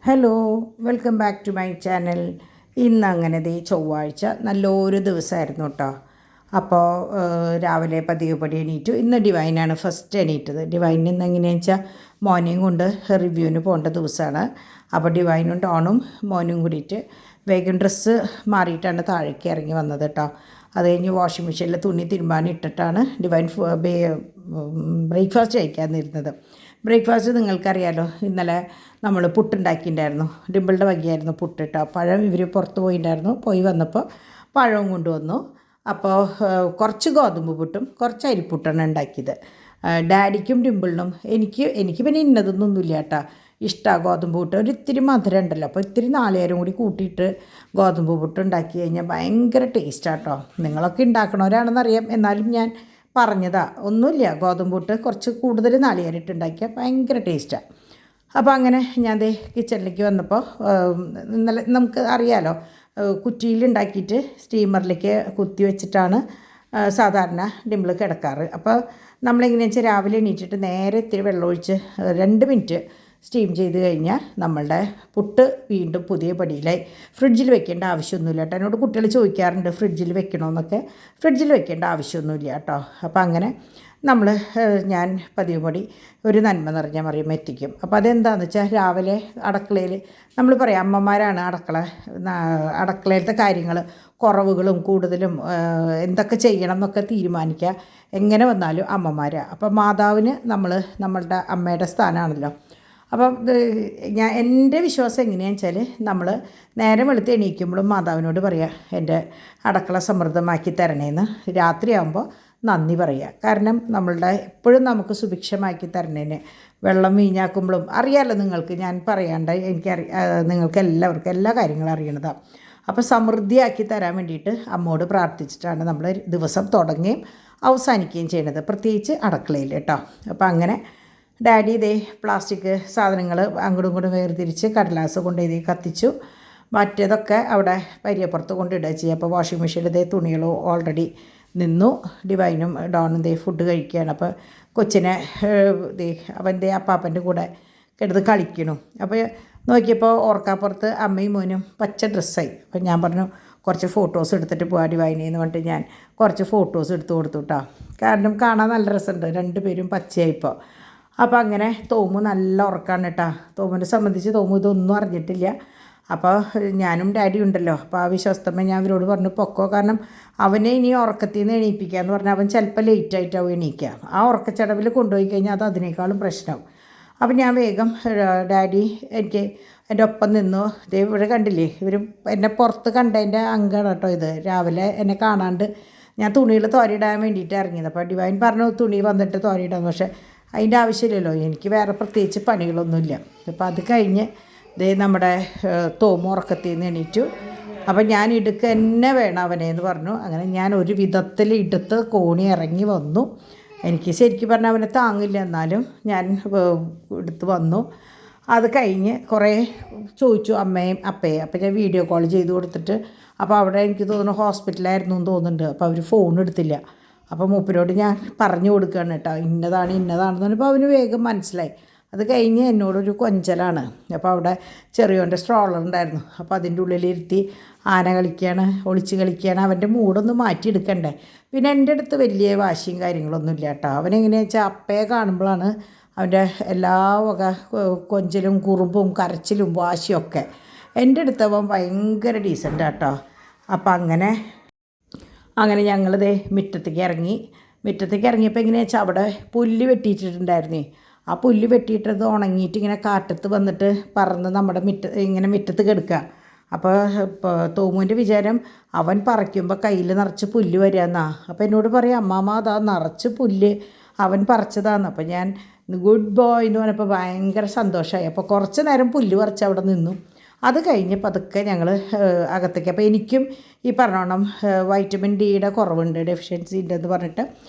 Hello, welcome back to my channel. ഇന്ന് അങ്ങനെ ചൊവ്വാഴ്ച നല്ലൊരു ദിവസമായിരുന്നു കേട്ടോ. അപ്പോൾ രാവിലെ പതിവുപടി എണീറ്റു. ഇന്ന് ഡിവൈനാണ് ഫസ്റ്റ് എണീറ്റത്. ഡിവൈൻ ഇന്ന് എങ്ങനെയാണെന്ന് വെച്ചാൽ മോർണിംഗ് കൊണ്ട് റിവ്യൂവിന് പോകേണ്ട ദിവസമാണ്. അപ്പോൾ ഡിവൈനും ഡോണും മോനും കൂടിയിട്ട് വേഗം ഡ്രസ്സ് മാറിയിട്ടാണ് താഴേക്ക് ഇറങ്ങി വന്നത് കേട്ടോ. അത് കഴിഞ്ഞ് വാഷിംഗ് മെഷീനിൽ തുണി തിരുമ്പാനിട്ടിട്ടാണ് ഡിവൈൻ ബ്രേക്ക്ഫാസ്റ്റ് കഴിക്കാനിരുന്നത്. ബ്രേക്ക്ഫാസ്റ്റ് നിങ്ങൾക്കറിയാലോ, ഇന്നലെ നമ്മൾ പുട്ടുണ്ടാക്കിയിട്ടുണ്ടായിരുന്നു. ഡിമ്പിളുടെ വകയായിരുന്നു പുട്ടിട്ടോ. പഴം ഇവർ പുറത്ത് പോയിട്ടുണ്ടായിരുന്നു. പോയി വന്നപ്പോൾ പഴവും കൊണ്ടുവന്നു. അപ്പോൾ കുറച്ച് ഗോതമ്പ് പുട്ടും കുറച്ച് അരിപ്പുട്ടാണ് ഉണ്ടാക്കിയത്. ഡാഡിക്കും ഡിമ്പിളിനും എനിക്ക് പിന്നെ ഇന്നതൊന്നുമില്ല കേട്ടോ. ഇഷ്ടമാണ് ഗോതമ്പ് പുട്ട്. ഒരിത്തിരി മധുരം ഉണ്ടല്ലോ, അപ്പോൾ ഇത്തിരി നാളികേരം കൂടി കൂട്ടിയിട്ട് ഗോതമ്പ് പുട്ട് ഉണ്ടാക്കി കഴിഞ്ഞാൽ ഭയങ്കര ടേസ്റ്റാട്ടോ. നിങ്ങളൊക്കെ ഉണ്ടാക്കണവരാണെന്നറിയാം, എന്നാലും ഞാൻ പറഞ്ഞതാ. ഒന്നുമില്ല, ഗോതമ്പ് പുട്ട് കുറച്ച് കൂടുതൽ നാളികേരം ഇട്ടുണ്ടാക്കിയാൽ ഭയങ്കര ടേസ്റ്റാണ്. അപ്പോൾ അങ്ങനെ ഞാൻ കിച്ചണിലേക്ക് വന്നപ്പോൾ ഇന്നലെ നമുക്ക് അറിയാലോ, കുറ്റിയിലുണ്ടാക്കിയിട്ട് സ്റ്റീമറിലേക്ക് കുത്തി വെച്ചിട്ടാണ് സാധാരണ ഡിമ്പിൾ കിടക്കാറ്. അപ്പോൾ നമ്മളെങ്ങനെയാണെന്ന് വെച്ചാൽ രാവിലെ എണീറ്റിട്ട് നേരെ ഇത്തിരി വെള്ളമൊഴിച്ച് 2 മിനിറ്റ് സ്റ്റീം ചെയ്ത് കഴിഞ്ഞാൽ നമ്മളുടെ പുട്ട് വീണ്ടും പുതിയ പടിയിലായി. ഫ്രിഡ്ജിൽ വെക്കേണ്ട ആവശ്യമൊന്നുമില്ല കേട്ടോ. എന്നോട് കുട്ടികൾ ചോദിക്കാറുണ്ട് ഫ്രിഡ്ജിൽ വെക്കണമെന്നൊക്കെ. ഫ്രിഡ്ജിൽ വെക്കേണ്ട ആവശ്യമൊന്നുമില്ല കേട്ടോ. അപ്പോൾ അങ്ങനെ ഞാൻ പതിവുപടി ഒരു നന്മ നിറഞ്ഞ മറിയം എത്തിക്കും. അപ്പോൾ അതെന്താണെന്ന് വെച്ചാൽ രാവിലെ അടുക്കളയിൽ നമ്മൾ പറയാം, അമ്മമാരാണ് അടുക്കളയിലത്തെ കാര്യങ്ങൾ കുറവുകളും കൂടുതലും എന്തൊക്കെ ചെയ്യണം എന്നൊക്കെ തീരുമാനിക്കുക എങ്ങനെ വന്നാലും അമ്മമാരാണ്. അപ്പോൾ മാതാവിന് നമ്മളുടെ അമ്മയുടെ സ്ഥാനമാണല്ലോ. അപ്പം എൻ്റെ വിശ്വാസം എങ്ങനെയാണെന്ന് വെച്ചാൽ നമ്മൾ നേരം വെളുത്ത് എണീക്കുമ്പോഴും മാതാവിനോട് പറയുക, എൻ്റെ അടുക്കള സമൃദ്ധമാക്കി തരണേന്ന്. രാത്രിയാകുമ്പോൾ നന്ദി പറയുക. കാരണം എപ്പോഴും നമുക്ക് സുഭിക്ഷമാക്കി തരണേന് വെള്ളം വീഞ്ഞാക്കുമ്പോഴും അറിയാമല്ലോ നിങ്ങൾക്ക്, ഞാൻ പറയാണ്ട് നിങ്ങൾക്ക് എല്ലാവർക്കും എല്ലാ കാര്യങ്ങളും അറിയണതാണ്. അപ്പോൾ സമൃദ്ധിയാക്കി തരാൻ വേണ്ടിയിട്ട് അമ്മോട് പ്രാർത്ഥിച്ചിട്ടാണ് നമ്മൾ ദിവസം തുടങ്ങുകയും അവസാനിക്കുകയും ചെയ്യണത്, പ്രത്യേകിച്ച് അടുക്കളയിൽ കേട്ടോ. അപ്പോൾ അങ്ങനെ ഡാഡി പ്ലാസ്റ്റിക് സാധനങ്ങൾ അങ്ങോട്ടും ഇങ്ങോട്ടും വേർതിരിച്ച് കടലാസ് കൊണ്ട് കത്തിച്ചു. മറ്റേതൊക്കെ അവിടെ പരിയപ്പുറത്ത് കൊണ്ടിടുക ചെയ്യുക. അപ്പോൾ വാഷിംഗ് മെഷീനിൽ തുണികൾ ഓൾറെഡി നിന്നു. ഡിവൈനും ഡോണും ഫുഡ് കഴിക്കുകയാണ്. അപ്പോൾ കൊച്ചിനെ അവൻ്റെ അപ്പാപ്പൻ്റെ കൂടെ കിടന്ന് കളിക്കണു. അപ്പോൾ നോക്കിയപ്പോൾ ഓർക്കാപ്പുറത്ത് അമ്മയും മോനും പച്ച ഡ്രസ്സായി. അപ്പോൾ ഞാൻ പറഞ്ഞു കുറച്ച് ഫോട്ടോസ് എടുത്തിട്ട് പോകാം ഡിവൈനെന്ന് പറഞ്ഞിട്ട് ഞാൻ കുറച്ച് ഫോട്ടോസ് എടുത്ത് കൊടുത്തു കേട്ടോ. കാരണം കാണാൻ നല്ല രസമുണ്ട്, 2 പേരും പച്ചയായിപ്പോൾ. അപ്പോൾ അങ്ങനെ തോമു നല്ല ഉറക്കമാണ് കേട്ടോ. തോമുവിനെ സംബന്ധിച്ച് തോമു ഇതൊന്നും അറിഞ്ഞിട്ടില്ല. അപ്പോൾ ഞാനും ഡാഡിയും ഉണ്ടല്ലോ. അപ്പോൾ ആ വിശ്വസ്തമ്മ ഞാൻ അവരോട് പറഞ്ഞു പൊക്കോ, കാരണം അവനെ ഇനി ഉറക്കത്തിൽ നിന്ന് എണീപ്പിക്കുക എന്ന് പറഞ്ഞാൽ അവൻ ചിലപ്പോൾ ലേറ്റായിട്ടാവും എണീക്കുക. ആ ഉറക്കച്ചടവിൽ കൊണ്ടുപോയി കഴിഞ്ഞാൽ അത് അതിനേക്കാളും പ്രശ്നമാവും. അപ്പോൾ ഞാൻ വേഗം ഡാഡി എൻ്റെ ഒപ്പം നിന്നു. ഇവിടെ കണ്ടില്ലേ, ഇവർ എന്നെ പുറത്ത് കണ്ടതിൻ്റെ അംഗമാണ് കേട്ടോ ഇത്. രാവിലെ എന്നെ കാണാണ്ട് ഞാൻ തുണികൾ തോരയിടാൻ വേണ്ടിയിട്ട് ഇറങ്ങിയത്. അപ്പോൾ ഡിവൈൻ പറഞ്ഞു തുണി വന്നിട്ട് തോരയിടാന്ന്. പക്ഷേ അതിൻ്റെ ആവശ്യമില്ലല്ലോ, എനിക്ക് വേറെ പ്രത്യേകിച്ച് പണികളൊന്നുമില്ല. അപ്പോൾ അത് കഴിഞ്ഞ് നമ്മുടെ തോമു ഉറക്കത്തിൽ നിന്ന് എണീറ്റു. അപ്പം ഞാൻ ഇടുക്ക് തന്നെ വേണം അവനെ എന്ന് പറഞ്ഞു. അങ്ങനെ ഞാൻ ഒരു വിധത്തിൽ ഇടുത്ത് കോണി ഇറങ്ങി വന്നു. എനിക്ക് ശരിക്കും പറഞ്ഞാൽ അവനെ താങ്ങില്ല, എന്നാലും ഞാൻ എടുത്ത് വന്നു. അത് കഴിഞ്ഞ് കുറേ ചോദിച്ചു അമ്മയും അപ്പയും. അപ്പോൾ ഞാൻ വീഡിയോ കോൾ ചെയ്ത് കൊടുത്തിട്ട്, അപ്പോൾ അവിടെ എനിക്ക് തോന്നുന്നു ഹോസ്പിറ്റലായിരുന്നു എന്ന് തോന്നുന്നുണ്ട്. അപ്പോൾ അവർ ഫോൺ എടുത്തില്ല. അപ്പോൾ മൂപ്പരോട് ഞാൻ പറഞ്ഞു കൊടുക്കുകയാണ് കേട്ടോ, ഇന്നതാണെന്ന് പറഞ്ഞപ്പോൾ അവന് വേഗം മനസ്സിലായി. അത് കഴിഞ്ഞ് എന്നോടൊരു കൊഞ്ചലാണ്. അപ്പോൾ അവിടെ ചെറിയോൻ്റെ സ്ട്രോളർ ഉണ്ടായിരുന്നു. അപ്പോൾ അതിൻ്റെ ഉള്ളിലിരുത്തി ആന കളിക്കുകയാണ്, ഒളിച്ച് കളിക്കുകയാണ്. അവൻ്റെ മൂടൊന്ന് മാറ്റിയെടുക്കണ്ടേ. പിന്നെ എൻ്റെ അടുത്ത് വലിയ വാശിയും കാര്യങ്ങളൊന്നും ഇല്ല കേട്ടോ. അവനെങ്ങനെയാണെന്ന് വെച്ചാൽ അപ്പയെ കാണുമ്പോഴാണ് അവൻ്റെ എല്ലാ വക കൊഞ്ചലും കുറുമ്പും കരച്ചിലും വാശിയൊക്കെ. എൻ്റെ അടുത്ത് അവൻ ഭയങ്കര ഡീസൻ്റ് കേട്ടോ. അപ്പോൾ അങ്ങനെ ഞങ്ങൾ മുറ്റത്തേക്ക് ഇറങ്ങിയപ്പോൾ എങ്ങനെയാണെന്ന് വെച്ചാൽ അവിടെ പുല്ല് വെട്ടിയിട്ടുണ്ടായിരുന്നേ. ആ പുല്ല് വെട്ടിയിട്ടത് ഉണങ്ങിയിട്ട് ഇങ്ങനെ കാറ്റത്ത് വന്നിട്ട് പറന്ന് നമ്മുടെ മുറ്റത്ത് കിടക്കുക. അപ്പോൾ തോമുവിൻ്റെ വിചാരം അവൻ പറിക്കുമ്പോൾ കയ്യിൽ നിറച്ച് പുല്ല് വരികയെന്നാ. അപ്പോൾ എന്നോട് പറയാം, അമ്മാമ്മ അതാ നിറച്ച് പുല്ല് അവൻ പറിച്ചതാന്ന്. അപ്പോൾ ഞാൻ ഗുഡ് ബോയ് എന്ന് പറഞ്ഞപ്പോൾ ഭയങ്കര സന്തോഷമായി. അപ്പോൾ കുറച്ച് നേരം പുല്ല് പറിച്ച് അവിടെ നിന്നു. അത് കഴിഞ്ഞ് പതുക്കെ ഞങ്ങൾ അകത്തേക്ക്. അപ്പോൾ എനിക്കും ഈ പറഞ്ഞോണം വൈറ്റമിൻ ഡിയുടെ കുറവുണ്ട്, ഡെഫിഷ്യൻസി ഉണ്ടെന്ന് പറഞ്ഞിട്ട്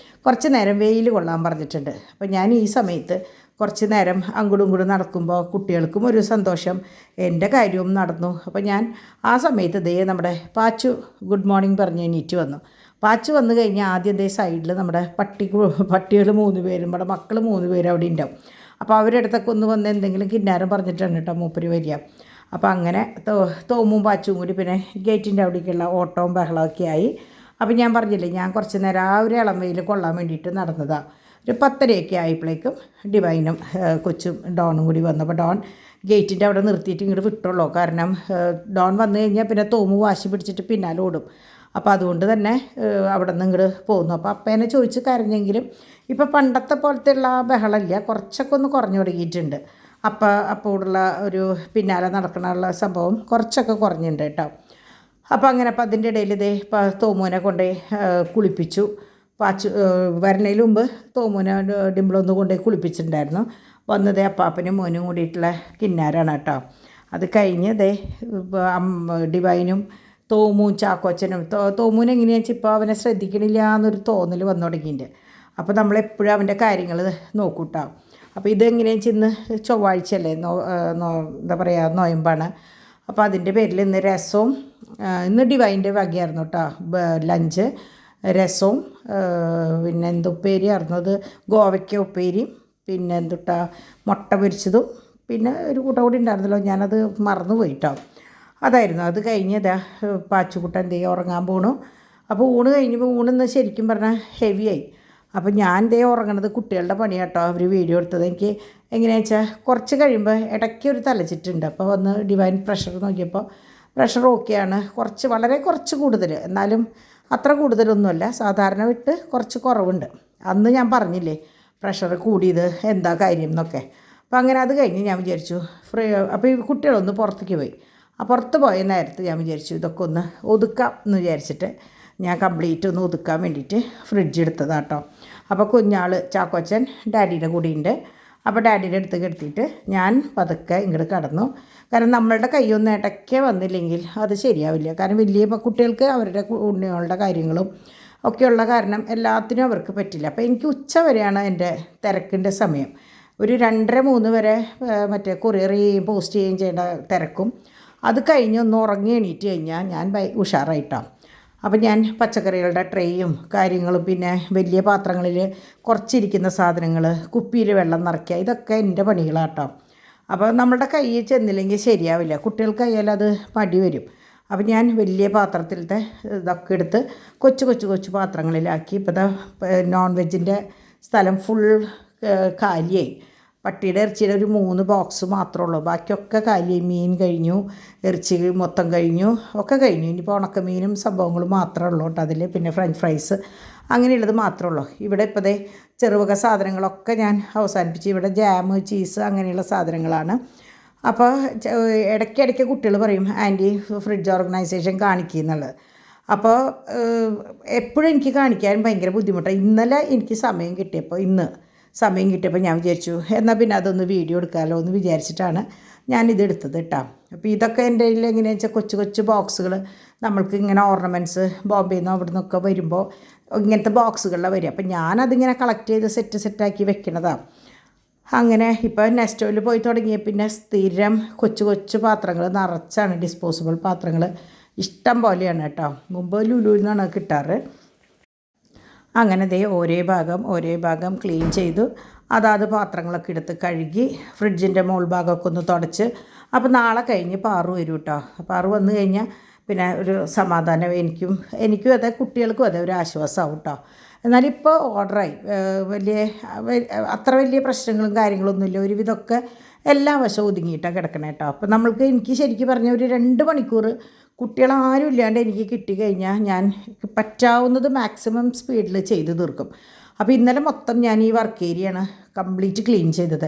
കുറച്ച് നേരം വെയിൽ കൊള്ളാൻ പറഞ്ഞിട്ടുണ്ട്. അപ്പോൾ ഞാൻ ഈ സമയത്ത് കുറച്ച് നേരം അങ്ങോട്ടും ഇങ്ങോട്ടും നടക്കുമ്പോൾ കുട്ടികൾക്കും ഒരു സന്തോഷം, എൻ്റെ കാര്യവും നടന്നു. അപ്പോൾ ഞാൻ ആ സമയത്ത് നമ്മുടെ പാച്ചു ഗുഡ് മോർണിംഗ് പറഞ്ഞ് എണീറ്റ് വന്നു. പാച്ചു വന്നു കഴിഞ്ഞാൽ ആദ്യം സൈഡിൽ നമ്മുടെ പട്ടികൾ 3 പേരും നമ്മുടെ മക്കൾ 3 പേരും അവിടെ ഉണ്ടാവും. അപ്പോൾ അവരുടെ അടുത്തൊക്കെ ഒന്ന് വന്ന് എന്തെങ്കിലും കിന്നാരം പറഞ്ഞിട്ടാണ് കേട്ടോ മൂപ്പര് വരിക. അപ്പോൾ അങ്ങനെ തോമും പാച്ചും കൂടി പിന്നെ ഗേറ്റിൻ്റെ അവിടേക്കുള്ള ഓട്ടവും ബഹളമൊക്കെ ആയി. അപ്പോൾ ഞാൻ പറഞ്ഞില്ലേ, ഞാൻ കുറച്ച് നേരം ആ ഒരു ഇളം വെയിൽ കൊള്ളാൻ വേണ്ടിയിട്ട് നടന്നതാണ്. ഒരു 10:30 ആയപ്പോഴേക്കും ഡിവൈനും കൊച്ചും ഡോണും കൂടി വന്നപ്പോൾ ഡോൺ ഗേറ്റിൻ്റെ അവിടെ നിർത്തിയിട്ട് ഇങ്ങോട്ട് വിട്ടുള്ളൂ. കാരണം ഡോൺ വന്നു കഴിഞ്ഞാൽ പിന്നെ തോമു വാശി പിടിച്ചിട്ട് പിന്നാലെ ഓടും. അപ്പോൾ അതുകൊണ്ട് തന്നെ അവിടെ നിന്ന് ഇങ്ങോട്ട് പോകുന്നു. അപ്പോൾ അപ്പേനെ ചോദിച്ച് കരഞ്ഞെങ്കിലും ഇപ്പോൾ പണ്ടത്തെ പോലത്തെയുള്ള ആ ബഹളമില്ല, കുറച്ചൊക്കെ ഒന്ന് കുറഞ്ഞു തുടങ്ങിയിട്ടുണ്ട്. അപ്പോഴുള്ള ഒരു പിന്നാലെ നടക്കാനുള്ള സംഭവം കുറച്ചൊക്കെ കുറഞ്ഞിട്ടുണ്ട് കേട്ടോ. അപ്പോൾ അങ്ങനെ അപ്പോൾ അതിൻ്റെ ഇടയിൽ ഇതേ തോമുവിനെ കൊണ്ട് കുളിപ്പിച്ചു. വരണതിന് മുമ്പ് തോമുവിനെ ഡിംപിളൊന്ന് കൊണ്ടുപോയി കുളിപ്പിച്ചിട്ടുണ്ടായിരുന്നു. വന്നത് അപ്പാപ്പനും മോനും കൂടിയിട്ടുള്ള കിന്നാരാണ് കേട്ടോ. അത് കഴിഞ്ഞ് ദേ ഡിവൈനും തോമും ചാക്കോച്ചനും തോമുവിന് എങ്ങനെയാണെന്ന് വെച്ചാൽ ഇപ്പോൾ അവനെ ശ്രദ്ധിക്കണില്ല എന്നൊരു തോന്നൽ വന്നു തുടങ്ങിയിട്ടുണ്ട്. അപ്പോൾ നമ്മളെപ്പോഴും അവൻ്റെ കാര്യങ്ങൾ നോക്കൂട്ടോ. അപ്പോൾ ഇതെങ്ങനെയാണെന്ന് വെച്ചാൽ ഇന്ന് ചൊവ്വാഴ്ചയല്ലേ, എന്താ പറയുക, നോയമ്പാണ്. അപ്പോൾ അതിൻ്റെ പേരിൽ ഇന്ന് രസവും, ഇന്ന് ഡിവൈൻ്റെ വകയായിരുന്നു കേട്ടോ ലഞ്ച്. രസവും പിന്നെ എന്തുപ്പേരിയായിരുന്നു, അത് ഗോവയ്ക്ക ഉപ്പേരിയും പിന്നെ എന്തുട്ടാ മുട്ട പൊരിച്ചതും പിന്നെ ഒരു കൂട്ടം കൂടി ഉണ്ടായിരുന്നല്ലോ, ഞാനത് മറന്നുപോയി കേട്ടോ. അതായിരുന്നു. അത് കഴിഞ്ഞതാ പാച്ചുക്കുട്ടൻ എന്തേ ഉറങ്ങാൻ പോണു. അപ്പോൾ ഊണ് കഴിഞ്ഞപ്പോൾ ഊണിന്ന് ശരിക്കും പറഞ്ഞാൽ ഹെവിയായി. അപ്പോൾ ഞാൻ എന്തേ ഉറങ്ങണത് കുട്ടികളുടെ പണി കേട്ടോ. അവർ വീഡിയോ എടുത്തത് എനിക്ക് എങ്ങനെയാണെന്ന് വെച്ചാൽ കുറച്ച് കഴിയുമ്പോൾ ഇടയ്ക്ക് ഒരു തലച്ചിട്ടുണ്ട്. അപ്പോൾ വന്ന് ഡിവൈൻ പ്രഷർ നോക്കിയപ്പോൾ പ്രഷർ ഓക്കെയാണ്, വളരെ കുറച്ച് കൂടുതൽ, എന്നാലും അത്ര കൂടുതലൊന്നുമല്ല, സാധാരണ വിട്ട് കുറച്ച് കുറവുണ്ട്. അന്ന് ഞാൻ പറഞ്ഞില്ലേ പ്രഷർ കൂടിയത് എന്താ കാര്യം എന്നൊക്കെ. അപ്പോൾ അങ്ങനെ അത് കഴിഞ്ഞ് ഞാൻ വിചാരിച്ചു അപ്പോൾ ഈ കുട്ടികളൊന്ന് പുറത്തേക്ക് പോയി. ആ പുറത്ത് പോയ നേരത്ത് ഞാൻ വിചാരിച്ചു ഇതൊക്കെ ഒന്ന് ഒതുക്കാം എന്ന് വിചാരിച്ചിട്ട് ഞാൻ കംപ്ലീറ്റ് ഒന്ന് ഒതുക്കാൻ വേണ്ടിയിട്ട് ഫ്രിഡ്ജ് എടുത്തതാണ് കേട്ടോ. അപ്പോൾ കുഞ്ഞാൾ ചാക്കോച്ചൻ ഡാഡിയുടെ കൂടിയുണ്ട്. അപ്പോൾ ഡാഡിയുടെ അടുത്ത് കെടുത്തിയിട്ട് ഞാൻ പതുക്കെ ഇങ്ങോട്ട് കടന്നു. കാരണം നമ്മളുടെ കൈയൊന്നും ഇടയ്ക്ക് വന്നില്ലെങ്കിൽ അത് ശരിയാവില്ല. കാരണം വലിയ കുട്ടികൾക്ക് അവരുടെ ഉണ്ണികളുടെ കാര്യങ്ങളും ഒക്കെയുള്ള കാരണം എല്ലാത്തിനും അവർക്ക് പറ്റില്ല. അപ്പോൾ എനിക്ക് ഉച്ച വരെയാണ് എൻ്റെ തിരക്കിൻ്റെ സമയം. ഒരു 2:30-3 വരെ മറ്റേ കൊറിയർ ചെയ്യുകയും പോസ്റ്റ് ചെയ്യുകയും ചെയ്യേണ്ട തിരക്കും. അത് കഴിഞ്ഞ് ഒന്ന് ഉറങ്ങി എണീറ്റ് കഴിഞ്ഞാൽ ഞാൻ ഉഷാറായിട്ടാണ്. അപ്പോൾ ഞാൻ പച്ചക്കറികളുടെ ട്രേയും കാര്യങ്ങളും പിന്നെ വലിയ പാത്രങ്ങളിൽ കുറച്ചിരിക്കുന്ന സാധനങ്ങൾ, കുപ്പിയിൽ വെള്ളം നിറയ്ക്കുക, ഇതൊക്കെ എൻ്റെ പണികളാട്ടോ. അപ്പോൾ നമ്മളുടെ കയ്യിൽ ചെന്നില്ലെങ്കിൽ ശരിയാവില്ല, കുട്ടികൾക്കായാലും അത് മടി വരും. അപ്പോൾ ഞാൻ വലിയ പാത്രത്തിലത്തെ ഇതൊക്കെ എടുത്ത് കൊച്ചു പാത്രങ്ങളിലാക്കി. ഇപ്പോൾ നോൺ വെജിൻ്റെ സ്ഥലം ഫുൾ കാലിയായി. പട്ടിയുടെ ഇറച്ചിയുടെ ഒരു 3 ബോക്സ് മാത്രമേ ഉള്ളൂ, ബാക്കിയൊക്കെ കാലിയായി. മീൻ കഴിഞ്ഞു, ഇറച്ചി മൊത്തം കഴിഞ്ഞു, ഒക്കെ കഴിഞ്ഞു. ഇനിയിപ്പോൾ ഉണക്കമീനും സംഭവങ്ങളും മാത്രമേ ഉള്ളൂ കേട്ടോ അതിൽ. പിന്നെ ഫ്രഞ്ച് ഫ്രൈസ് അങ്ങനെയുള്ളത് മാത്രമേ ഉള്ളൂ. ഇവിടെ ഇപ്പോൾ ചെറുവക സാധനങ്ങളൊക്കെ ഞാൻ അവസാനിപ്പിച്ച്. ഇവിടെ ജാം, ചീസ് അങ്ങനെയുള്ള സാധനങ്ങളാണ്. അപ്പോൾ ഇടയ്ക്കിടയ്ക്ക് കുട്ടികൾ പറയും ആൻറ്റി ഫ്രിഡ്ജ് ഓർഗനൈസേഷൻ കാണിക്കുന്നുള്ളത്. അപ്പോൾ എപ്പോഴും എനിക്ക് കാണിക്കാൻ ഭയങ്കര ബുദ്ധിമുട്ടാണ്. ഇന്നലെ എനിക്ക് സമയം കിട്ടിയപ്പോൾ ഞാൻ വിചാരിച്ചു എന്നാൽ പിന്നെ അതൊന്ന് വീഡിയോ എടുക്കാമല്ലോ എന്ന് വിചാരിച്ചിട്ടാണ് ഞാനിത് എടുത്തത് കേട്ടോ. അപ്പോൾ ഇതൊക്കെ എൻ്റെ കയ്യിൽ എങ്ങനെയാണെന്ന് വെച്ചാൽ കൊച്ചു ബോക്സുകൾ, നമ്മൾക്ക് ഇങ്ങനെ ഓർണമെൻറ്റ്സ് ബോംബെയിൽ നിന്ന് അവിടെ നിന്നൊക്കെ വരുമ്പോൾ ഇങ്ങനത്തെ ബോക്സുകളിലാണ് വരിക. അപ്പോൾ ഞാനതിങ്ങനെ കളക്ട് ചെയ്ത് സെറ്റാക്കി വെക്കണതാണ്. അങ്ങനെ ഇപ്പോൾ നെസ്റ്റോയിൽ പോയി തുടങ്ങിയ പിന്നെ സ്ഥിരം കൊച്ചു പാത്രങ്ങൾ നിറച്ചാണ്, ഡിസ്പോസിബിൾ പാത്രങ്ങൾ ഇഷ്ടം പോലെയാണ് കേട്ടോ. മുമ്പ് ലുലുവിൽ നിന്നാണ് കിട്ടാറ്. അങ്ങനെ ഓരോ ഭാഗം ക്ലീൻ ചെയ്തു. അതാത് പാത്രങ്ങളൊക്കെ എടുത്ത് കഴുകി ഫ്രിഡ്ജിൻ്റെ മോൾ ഭാഗമൊക്കെ ഒന്ന് തുടച്ച്. അപ്പോൾ നാളെ കഴിഞ്ഞ് പാറു വരും കേട്ടോ. പാറു വന്നു കഴിഞ്ഞാൽ പിന്നെ ഒരു സമാധാനം എനിക്കും അതെ, കുട്ടികൾക്കും അതെ, ഒരു ആശ്വാസമാവും കേട്ടോ. എന്നാലിപ്പോൾ ഓർഡറായി, അത്ര വലിയ പ്രശ്നങ്ങളും കാര്യങ്ങളൊന്നുമില്ല. ഒരുവിധമൊക്കെ എല്ലാ വശവും ഒതുങ്ങിയിട്ടാണ് കിടക്കണേ കേട്ടോ. അപ്പോൾ എനിക്ക് ശരിക്കും പറഞ്ഞാൽ ഒരു 2 മണിക്കൂർ കുട്ടികളാരും ഇല്ലാണ്ട് എനിക്ക് കിട്ടിക്കഴിഞ്ഞാൽ ഞാൻ പറ്റാവുന്നത് മാക്സിമം സ്പീഡിൽ ചെയ്ത് തീർക്കും. അപ്പോൾ ഇന്നലെ മൊത്തം ഞാൻ ഈ വർക്ക് ഏരിയയാണ് കംപ്ലീറ്റ് ക്ലീൻ ചെയ്തത്.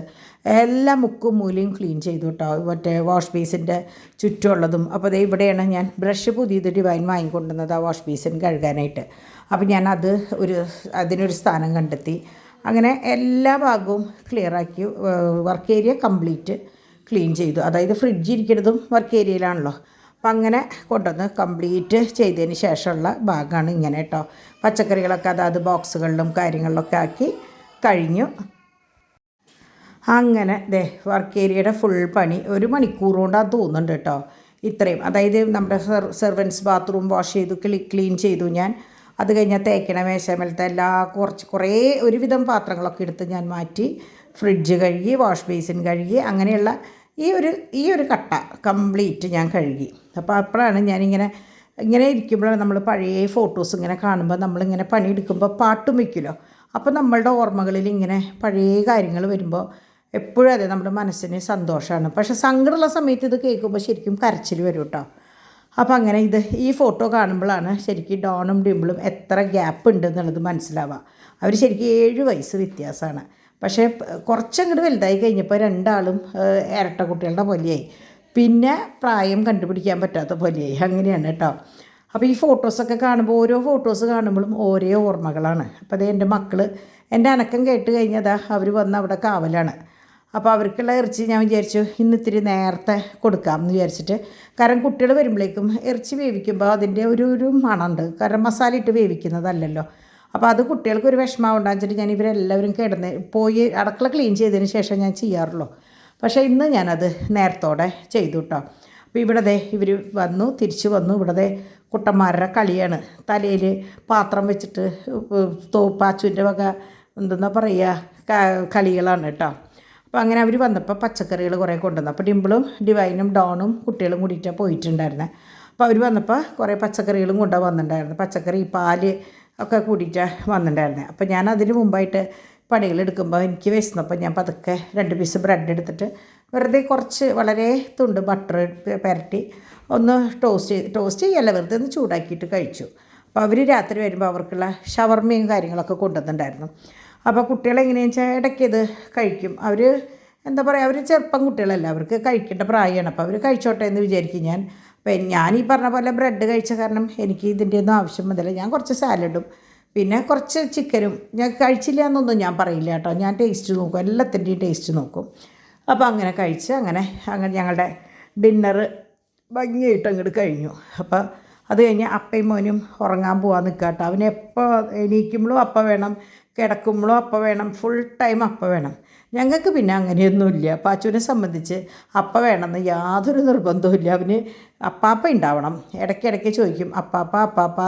എല്ലാ മുക്കും മൂലയും ക്ലീൻ ചെയ്തു കേട്ടോ. മറ്റേ വാഷ് ബേസിൻ്റെ ചുറ്റുമുള്ളതും. അപ്പോൾ ഇവിടെയാണ് ഞാൻ ബ്രഷ് പുതിയത് ഡിവൈൻ വാങ്ങിക്കൊണ്ടുവന്നത് ആ വാഷ് ബേസിൻ കഴുകാനായിട്ട്. അപ്പോൾ ഞാൻ അതിനൊരു സ്ഥാനം കണ്ടെത്തി. അങ്ങനെ എല്ലാ ഭാഗവും ക്ലിയറാക്കി വർക്ക് ഏരിയ കംപ്ലീറ്റ് ക്ലീൻ ചെയ്തു. അതായത് ഫ്രിഡ്ജ് ഇരിക്കുന്നതും വർക്ക് ഏരിയയിലാണല്ലോ. അപ്പം അങ്ങനെ കൊണ്ടുവന്ന് കംപ്ലീറ്റ് ചെയ്തതിന് ശേഷമുള്ള ഭാഗമാണ് ഇങ്ങനെ കേട്ടോ. പച്ചക്കറികളൊക്കെ അതാത് ബോക്സുകളിലും കാര്യങ്ങളിലൊക്കെ ആക്കി കഴിഞ്ഞു. അങ്ങനെ വർക്ക് ഏരിയയുടെ ഫുൾ പണി 1 മണിക്കൂർ കൊണ്ടാണ് തോന്നുന്നുണ്ട് കേട്ടോ. ഇത്രയും, അതായത് നമ്മുടെ സെർവൻസ് ബാത്റൂം വാഷ് ചെയ്തു, ക്ലീൻ ചെയ്തു ഞാൻ. അത് കഴിഞ്ഞാൽ തേക്കണ മേശമേലത്തെ കുറേ ഒരുവിധം പാത്രങ്ങളൊക്കെ എടുത്ത് ഞാൻ മാറ്റി. ഫ്രിഡ്ജ് കഴുകി, വാഷ് ബേസിൻ കഴുകി, അങ്ങനെയുള്ള ഈ ഒരു കട്ട കംപ്ലീറ്റ് ഞാൻ കഴുകി. അപ്പോൾ അപ്പോഴാണ് ഇങ്ങനെ ഇരിക്കുമ്പോഴാണ് നമ്മൾ പഴയ ഫോട്ടോസ് ഇങ്ങനെ കാണുമ്പോൾ നമ്മളിങ്ങനെ പണിയെടുക്കുമ്പോൾ പാട്ടും വയ്ക്കുമല്ലോ. അപ്പോൾ നമ്മളുടെ ഓർമ്മകളിൽ ഇങ്ങനെ പഴയ കാര്യങ്ങൾ വരുമ്പോൾ എപ്പോഴും അതെ നമ്മുടെ മനസ്സിന് സന്തോഷമാണ്. പക്ഷേ സങ്കടമുള്ള സമയത്ത് ഇത് കേൾക്കുമ്പോൾ ശരിക്കും കരച്ചിൽ വരും കേട്ടോ. അപ്പോൾ അങ്ങനെ ഈ ഫോട്ടോ കാണുമ്പോഴാണ് ശരിക്കും ഡോണും ഡിംപിളും എത്ര ഗ്യാപ്പ് ഉണ്ട് എന്നുള്ളത് മനസ്സിലാവുക. അവർ ശരിക്കും 7 വയസ്സ് വ്യത്യാസമാണ്. പക്ഷേ കുറച്ചങ്ങോട്ട് വലുതായി കഴിഞ്ഞപ്പോൾ രണ്ടാളും ഇരട്ട കുട്ടികളുടെ പോലെയായി. പിന്നെ പ്രായം കണ്ടുപിടിക്കാൻ പറ്റാത്ത പോലെയായി. അങ്ങനെയാണ് കേട്ടോ. അപ്പോൾ ഈ ഫോട്ടോസൊക്കെ കാണുമ്പോൾ ഓരോ ഫോട്ടോസ് കാണുമ്പോഴും ഓരോ ഓർമ്മകളാണ്. അപ്പോൾ അതേ എൻ്റെ മക്കൾ എൻ്റെ അനക്കം കേട്ട് കഴിഞ്ഞതാ അവർ വന്ന് അവിടെ കാവലാണ്. അപ്പോൾ അവർക്കുള്ള ഇറച്ചി ഞാൻ വിചാരിച്ചു ഇന്ന് ഇത്തിരി നേരത്തെ കൊടുക്കാം എന്ന് വിചാരിച്ചിട്ട്. കാരണം കുട്ടികൾ വരുമ്പോഴേക്കും ഇറച്ചി വേവിക്കുമ്പോൾ അതിൻ്റെ ഒരു മണമുണ്ട്. കാരണം മസാല ഇട്ട് വേവിക്കുന്നതല്ലല്ലോ. അപ്പോൾ അത് കുട്ടികൾക്കൊരു വിഷമം ഉണ്ടാച്ചിട്ട് ഞാൻ ഇവരെല്ലാവരും പോയി അടുക്കള ക്ലീൻ ചെയ്തതിന് ശേഷം ഞാൻ ചെയ്യാറുള്ളൂ. പക്ഷേ ഇന്ന് ഞാനത് നേരത്തോടെ ചെയ്തു കേട്ടോ. അപ്പോൾ ഇവിടെ ഇവർ തിരിച്ചു വന്നു. ഇവിടെ കുട്ടന്മാരുടെ കളിയാണ്. തലയിൽ പാത്രം വെച്ചിട്ട് പാച്ചുവിൻ്റെ വക എന്തെന്നാ പറയുക കളികളാണ് കേട്ടോ. അപ്പോൾ അങ്ങനെ അവർ വന്നപ്പോൾ പച്ചക്കറികൾ കുറേ കൊണ്ടുവന്നു. അപ്പോൾ ഡിംപിളും ഡിവൈനും ഡോണും കുട്ടികളും കൂടിയിട്ടാണ് പോയിട്ടുണ്ടായിരുന്നത്. അപ്പോൾ അവർ വന്നപ്പോൾ കുറേ പച്ചക്കറികളും വന്നിട്ടുണ്ടായിരുന്നു. പച്ചക്കറി, പാല് ഒക്കെ കൂടിയിട്ടാണ് വന്നിട്ടുണ്ടായിരുന്നത്. അപ്പോൾ ഞാൻ അതിന് മുമ്പായിട്ട് പണികളെടുക്കുമ്പോൾ എനിക്ക് വിശന്നപ്പോൾ ഞാൻ പതുക്കെ 2 പീസ് ബ്രെഡ് എടുത്തിട്ട് വെറുതെ കുറച്ച് വളരെ തുണ്ട് ബട്ടർ പുരട്ടി ഒന്ന് ടോസ്റ്റ് ചെയ്യല്ല, വെറുതെ ഒന്ന് ചൂടാക്കിയിട്ട് കഴിച്ചു. അപ്പോൾ അവർ രാത്രി വരുമ്പോൾ അവർക്കുള്ള ഷവർമയും കാര്യങ്ങളൊക്കെ കൊണ്ടുവന്നിട്ടുണ്ടായിരുന്നു. അപ്പോൾ കുട്ടികളെങ്ങനെയാണെന്ന് വെച്ചാൽ ഇടയ്ക്കിത് കഴിക്കും. അവർ എന്താ പറയുക, അവർ ചെറുപ്പം കുട്ടികളല്ല, അവർക്ക് കഴിക്കേണ്ട പ്രായമാണ്. അപ്പോൾ അവർ കഴിച്ചോട്ടെ എന്ന് വിചാരിക്കും ഞാൻ. അപ്പോൾ ഞാൻ ഈ പറഞ്ഞ പോലെ ബ്രെഡ് കഴിച്ച കാരണം എനിക്ക് ഇതിൻ്റെ ഒന്നും ആവശ്യം വന്നില്ല. ഞാൻ കുറച്ച് സാലഡും പിന്നെ കുറച്ച് ചിക്കനും ഞാൻ കഴിച്ചില്ല എന്നൊന്നും ഞാൻ പറയില്ല കേട്ടോ. ഞാൻ ടേസ്റ്റ് നോക്കും, എല്ലാത്തിൻ്റെയും ടേസ്റ്റ് നോക്കും. അപ്പോൾ അങ്ങനെ കഴിച്ച് അങ്ങനെ ഞങ്ങളുടെ ഡിന്നറ് ഭംഗിയായിട്ട് അങ്ങോട്ട് കഴിഞ്ഞു. അപ്പോൾ അത് കഴിഞ്ഞ് അപ്പയും മോനും ഉറങ്ങാൻ പോകാൻ നിൽക്കുക കേട്ടോ. അവന് എപ്പോൾ എണീക്കുമ്പോഴും അപ്പം വേണം, കിടക്കുമ്പോഴും അപ്പം വേണം, ഫുൾ ടൈം അപ്പം വേണം. ഞങ്ങൾക്ക് പിന്നെ അങ്ങനെയൊന്നുമില്ല. പാച്ചുവിനെ സംബന്ധിച്ച് അപ്പം വേണമെന്ന് യാതൊരു നിർബന്ധവുമില്ല. അവന് അപ്പാപ്പ ഉണ്ടാവണം. ഇടയ്ക്കിടയ്ക്ക് ചോദിക്കും അപ്പാപ്പ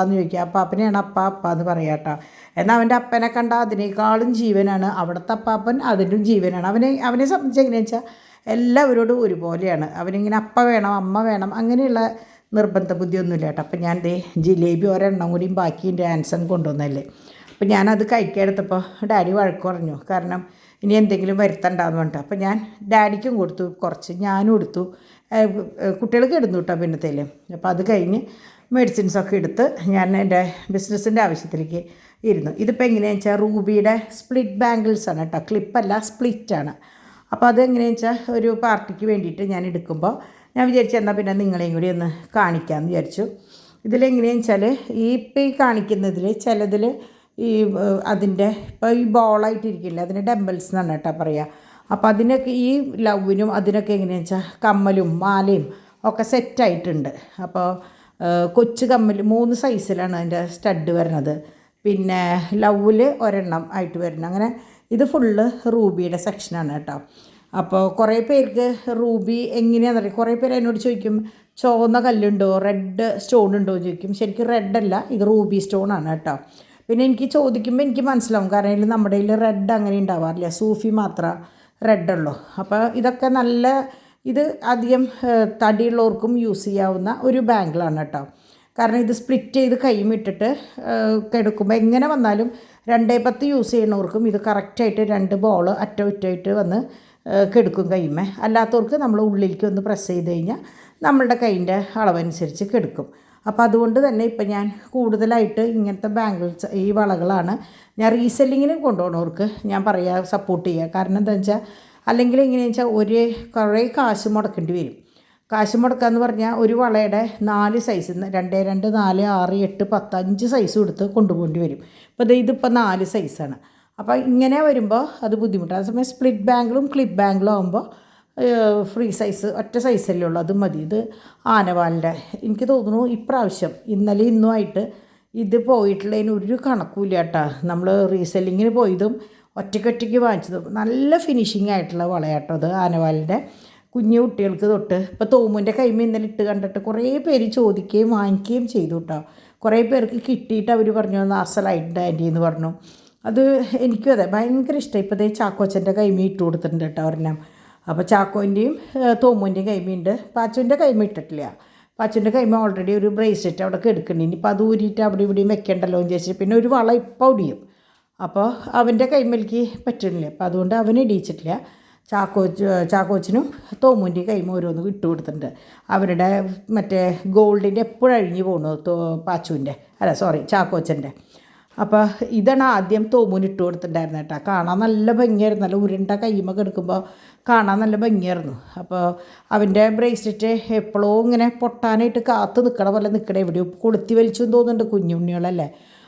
എന്ന് ചോദിക്കും. അപ്പാപ്പനെയാണ് അപ്പ എന്ന് പറയാം കേട്ടോ. എന്നാൽ അവൻ്റെ അപ്പനെ കണ്ടാൽ അതിനേക്കാളും ജീവനാണ്. അവിടുത്തെ അപ്പാപ്പൻ അതിനും ജീവനാണ്. അവനെ സംബന്ധിച്ച് എങ്ങനെയാണെന്ന് വെച്ചാൽ എല്ലാവരോടും ഒരുപോലെയാണ്. അവനിങ്ങനെ അപ്പ വേണം, അമ്മ വേണം, അങ്ങനെയുള്ള നിർബന്ധ ബുദ്ധിയൊന്നുമില്ല കേട്ടോ. അപ്പം ഞാൻ ജിലേബി ഒരെണ്ണം കൂടിയും ബാക്കി ആൻസൺ കൊണ്ടുവന്നല്ലേ. അപ്പോൾ ഞാനത് കഴിക്കാനെടുത്തപ്പോൾ ഡാഡി വഴക്ക് പറഞ്ഞു. കാരണം ഇനി എന്തെങ്കിലും വരുത്തണ്ടെന്ന് പറഞ്ഞിട്ട്. അപ്പോൾ ഞാൻ ഡാഡിക്കും കൊടുത്തു കുറച്ച്, ഞാനും എടുത്തു. കുട്ടികൾക്ക് ഇടുന്നു കേട്ടോ പിന്നത്തേൽ. അപ്പോൾ അത് കഴിഞ്ഞ് മെഡിസിൻസൊക്കെ എടുത്ത് ഞാൻ എൻ്റെ ബിസിനസ്സിൻ്റെ ആവശ്യത്തിലേക്ക് ഇരുന്നു. ഇതിപ്പോൾ എങ്ങനെയാണെന്ന് വെച്ചാൽ റൂബിയുടെ സ്പ്ലിറ്റ് ബാംഗിൾസാണ് കേട്ടോ. ക്ലിപ്പല്ല, സ്പ്ലിറ്റാണ്. അപ്പോൾ അതെങ്ങനെയാണെന്ന് വെച്ചാൽ ഒരു പാർട്ടിക്ക് വേണ്ടിയിട്ട് ഞാൻ എടുക്കുമ്പോൾ ഞാൻ വിചാരിച്ചു എന്നാൽ പിന്നെ നിങ്ങളെയും കൂടി ഒന്ന് കാണിക്കാമെന്ന് വിചാരിച്ചു. ഇതിലെങ്ങനെയാണെന്ന് വെച്ചാൽ ഈ കാണിക്കുന്നതിൽ ചിലതിൽ അതിൻ്റെ ഇപ്പോൾ ഈ ബോളായിട്ടിരിക്കില്ല, അതിന് ഡംബിൾസ് എന്നാണ് കേട്ടോ പറയുക. അപ്പോൾ അതിനൊക്കെ ഈ ലവിനും അതിനൊക്കെ എങ്ങനെയാണെന്ന് വെച്ചാൽ കമ്മലും മാലയും ഒക്കെ സെറ്റായിട്ടുണ്ട്. അപ്പോൾ കൊച്ചു കമ്മൽ 3 സൈസിലാണ് അതിൻ്റെ സ്റ്റഡ് വരുന്നത്. പിന്നെ ലവിൽ ഒരെണ്ണം ആയിട്ട് വരുന്നത്. അങ്ങനെ ഇത് ഫുള്ള് റൂബിയുടെ സെക്ഷനാണ് കേട്ടോ. അപ്പോൾ കുറേ പേർക്ക് റൂബി എങ്ങനെയാണെന്ന് അറിയാം. കുറേ പേര് എന്നോട് ചോദിക്കും ചുവന്ന കല്ലുണ്ടോ, റെഡ് സ്റ്റോൺ ഉണ്ടോ എന്ന് ചോദിക്കും. ശരിക്കും റെഡല്ല, ഇത് റൂബി സ്റ്റോണാണ് കേട്ടോ. പിന്നെ എനിക്ക് ചോദിക്കുമ്പോൾ എനിക്ക് മനസ്സിലാവും. കാരണം നമ്മുടെ റെഡ് അങ്ങനെ ഉണ്ടാവാറില്ല, സൂഫി മാത്രമേ റെഡുള്ളൂ. അപ്പോൾ ഇതൊക്കെ ഇത് അധികം തടിയുള്ളവർക്കും യൂസ് ചെയ്യാവുന്ന ഒരു ബാങ്കിളാണ് കേട്ടോ. കാരണം ഇത് സ്പ്ലിറ്റ് ചെയ്ത് കൈമിട്ടിട്ട് കിടക്കുമ്പോൾ എങ്ങനെ വന്നാലും 2-10 യൂസ് ചെയ്യുന്നവർക്കും ഇത് കറക്റ്റായിട്ട് 2 ബോൾ അറ്റമായിട്ട് വന്ന് കെടുക്കും കൈമേ. അല്ലാത്തവർക്ക് നമ്മൾ ഉള്ളിലേക്ക് ഒന്ന് പ്രസ് ചെയ്ത് കഴിഞ്ഞാൽ നമ്മളുടെ കൈൻ്റെ അളവനുസരിച്ച് കെടുക്കും. അപ്പോൾ അതുകൊണ്ട് തന്നെ ഇപ്പം ഞാൻ കൂടുതലായിട്ട് ഇങ്ങനത്തെ ബാംഗിൾസ്, ഈ വളകളാണ് ഞാൻ റീസെല്ലിങ്ങിന് കൊണ്ടുപോകുന്നവർക്ക് ഞാൻ സപ്പോർട്ട് ചെയ്യുക. കാരണം എന്താണെന്ന് വെച്ചാൽ അല്ലെങ്കിൽ എങ്ങനെയാണെന്ന് വെച്ചാൽ കുറേ കാശ് മുടക്കേണ്ടി വരും. കാശ് മുടക്കാമെന്ന് പറഞ്ഞാൽ ഒരു വളയുടെ 4 സൈസ് 2, 2, 4, 6, 8, 10, 5 സൈസ് കൊടുത്ത് കൊണ്ടുപോകേണ്ടി വരും. ഇപ്പോൾ ഇതിപ്പോൾ 4 സൈസാണ്. അപ്പോൾ ഇങ്ങനെ വരുമ്പോൾ അത് ബുദ്ധിമുട്ടാണ്. അതേസമയം സ്പ്ലിറ്റ് ബാംഗിളും ക്ലിപ്പ് ബാംഗിളും ആകുമ്പോൾ ഫ്രീ സൈസ് ഒറ്റ സൈസല്ലേ ഉള്ളൂ, അത് മതി. ഇത് ആനവാലിൻ്റെ എനിക്ക് തോന്നുന്നു ഇപ്രാവശ്യം ഇന്നലെ ഇന്നുമായിട്ട് ഇത് പോയിട്ടുള്ളതിന് ഒരു കണക്കുമില്ല കേട്ടോ. നമ്മൾ റീസെല്ലിങ്ങിന് പോയതും ഒറ്റയ്ക്ക് വാങ്ങിച്ചതും നല്ല ഫിനിഷിംഗ് ആയിട്ടുള്ള വളയാട്ടോ അത്. ആനവാലിൻ്റെ കുഞ്ഞു കുട്ടികൾക്ക് തൊട്ട് ഇപ്പോൾ തോമുൻ്റെ കൈമ ഇന്നലെ ഇട്ട് കണ്ടിട്ട് കുറേ പേര് ചോദിക്കുകയും വാങ്ങിക്കുകയും ചെയ്തു കേട്ടോ. കുറേ പേർക്ക് കിട്ടിയിട്ട് അവർ പറഞ്ഞു അസലായിട്ടുണ്ട് ആൻറ്റി എന്ന് പറഞ്ഞു. അത് എനിക്കും അതെ ഭയങ്കര ഇഷ്ടമായി. ഇപ്പോൾ ദേ ചാക്കോച്ചൻ്റെ കൈമ ഇട്ട് കൊടുത്തിട്ടുണ്ട് കേട്ടോ ഒരെണ്ണം. അപ്പോൾ ചാക്കോൻ്റെയും തോമുൻ്റെയും കൈമയുണ്ട്. പാച്ചുവിൻ്റെ കൈമ ഇട്ടിട്ടില്ല. പാച്ചുവിൻ്റെ കൈമ ഓൾറെഡി ഒരു ബ്രേസ്ലെറ്റ് അവിടെ കിടക്കുന്നുണ്ട്. ഇനിയിപ്പോൾ അത് ഊരിയിട്ട് അവിടെ ഇവിടെയും വെക്കേണ്ടല്ലോ എന്ന് വിചാരിച്ചു. പിന്നെ ഒരു വള ഇപ്പോൾ ഒടിയും. അപ്പോൾ അവൻ്റെ കൈമേലേക്ക് പറ്റുന്നില്ല. അപ്പോൾ അതുകൊണ്ട് അവന് ഇടിയിച്ചിട്ടില്ല. ചാക്കോച്ചിനും തോമുൻ്റെയും കൈമ ഓരോന്ന് ഇട്ട് കൊടുത്തിട്ടുണ്ട്. അവരുടെ മറ്റേ ഗോൾഡിൻ്റെ എപ്പോഴും അഴിഞ്ഞു പോകണു പാച്ചുവിൻ്റെ ചാക്കോച്ചൻ്റെ. അപ്പോൾ ഇതാണ് ആദ്യം തോമൂന് ഇട്ട് കൊടുത്തിട്ടുണ്ടായിരുന്നത് കേട്ടോ. കാണാൻ നല്ല ഭംഗിയായിരുന്നു. നല്ല ഉരുണ്ട കൈമൊക്കെ എടുക്കുമ്പോൾ കാണാൻ നല്ല ഭംഗിയായിരുന്നു. അപ്പോൾ അവൻ്റെ ബ്രേസ്ലെറ്റ് എപ്പോഴോ ഇങ്ങനെ പൊട്ടാനായിട്ട് കാത്ത് നിൽക്കണ പോലെ നിൽക്കണേ, എവിടെയോ കൊളുത്തി വലിച്ചു എന്ന് തോന്നുന്നുണ്ട്. കുഞ്ഞുണ്ണികളല്ലേ.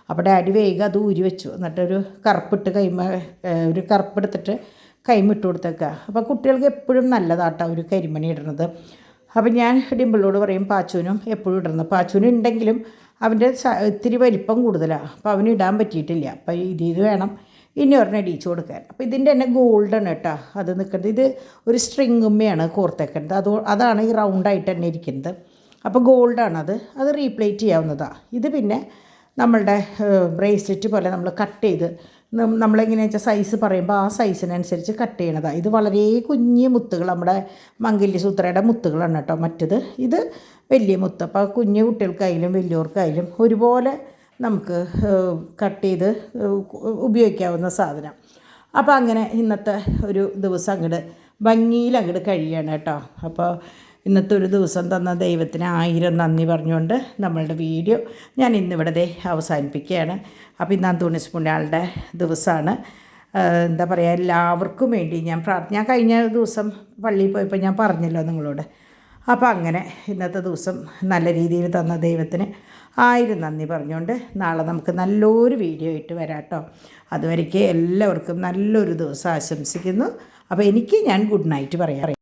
അപ്പോൾ ഡാഡി വേഗം അത് ഊരി വെച്ചു. എന്നിട്ടൊരു കറുപ്പിട്ട് ഒരു കറുപ്പെടുത്തിട്ട് കൈമ ഇട്ട് കൊടുത്തേക്കുക. അപ്പോൾ കുട്ടികൾക്ക് എപ്പോഴും നല്ലതാട്ടോ ഒരു കരിമണി ഇടുന്നത്. അപ്പം ഞാൻ ഡിമ്പിളിനോട് പറയും പാച്ചുവിനും എപ്പോഴും ഇടുന്നത്. പാച്ചുവിന് ഉണ്ടെങ്കിലും അവൻ്റെ ഇത്തിരി വലിപ്പം കൂടുതലാണ്. അപ്പോൾ അവന് ഇടാൻ പറ്റിയിട്ടില്ല. അപ്പോൾ ഇത് വേണം ഇനി ഒരെണ്ണം ഇടിച്ചു കൊടുക്കാൻ. അപ്പോൾ ഇതിൻ്റെ തന്നെ ഗോൾഡാണ് കേട്ടോ അത് നിൽക്കുന്നത്. ഇത് ഒരു സ്ട്രിങ്ങുമ്മയാണ് കോർത്തേക്കുന്നത്. അതാണ് ഈ റൗണ്ടായിട്ട് തന്നെ ഇരിക്കുന്നത്. അപ്പോൾ ഗോൾഡാണത്. അത് റീപ്ലേറ്റ് ചെയ്യാവുന്നതാണ്. ഇത് പിന്നെ നമ്മളുടെ ബ്രേസ്ലെറ്റ് പോലെ നമ്മൾ കട്ട് ചെയ്ത് നമ്മളെങ്ങനെയാണെന്ന് വെച്ചാൽ സൈസ് പറയുമ്പോൾ ആ സൈസിനനുസരിച്ച് കട്ട് ചെയ്യണതാണ്. ഇത് വളരെ കുഞ്ഞ് മുത്തുകൾ, നമ്മുടെ മംഗല്യസൂത്രയുടെ മുത്തുകളാണ് കേട്ടോ. മറ്റത് ഇത് വലിയ മുത്ത്. അപ്പോൾ കുഞ്ഞു കുട്ടികൾക്കായാലും വലിയവർക്കായാലും ഒരുപോലെ നമുക്ക് കട്ട് ചെയ്ത് ഉപയോഗിക്കാവുന്ന സാധനം. അപ്പോൾ അങ്ങനെ ഇന്നത്തെ ഒരു ദിവസം ഭംഗിയിൽ കഴിയുകയാണ് കേട്ടോ. അപ്പോൾ ഇന്നത്തെ ഒരു ദിവസം തന്ന ദൈവത്തിന് 1000 നന്ദി പറഞ്ഞുകൊണ്ട് നമ്മളുടെ വീഡിയോ ഞാൻ ഇന്നിവിടെ അവസാനിപ്പിക്കുകയാണ്. അപ്പോൾ ഇന്ന് അന്തോണീസ് പുണ്യാളുടെ ദിവസമാണ്. എന്താ പറയുക, എല്ലാവർക്കും വേണ്ടി ഞാൻ കഴിഞ്ഞ ദിവസം പള്ളിയിൽ പോയപ്പോൾ ഞാൻ പറഞ്ഞല്ലോ നിങ്ങളോട്. അപ്പോൾ അങ്ങനെ ഇന്നത്തെ ദിവസം നല്ല രീതിയിൽ തന്ന ദൈവത്തിന് 1000 നന്ദി പറഞ്ഞുകൊണ്ട് നാളെ നമുക്ക് നല്ലൊരു വീഡിയോ ആയിട്ട് വരാം കേട്ടോ. അതുവരേക്ക് എല്ലാവർക്കും നല്ലൊരു ദിവസം ആശംസിക്കുന്നു. അപ്പോൾ ഞാൻ ഗുഡ് നൈറ്റ് പറയാം.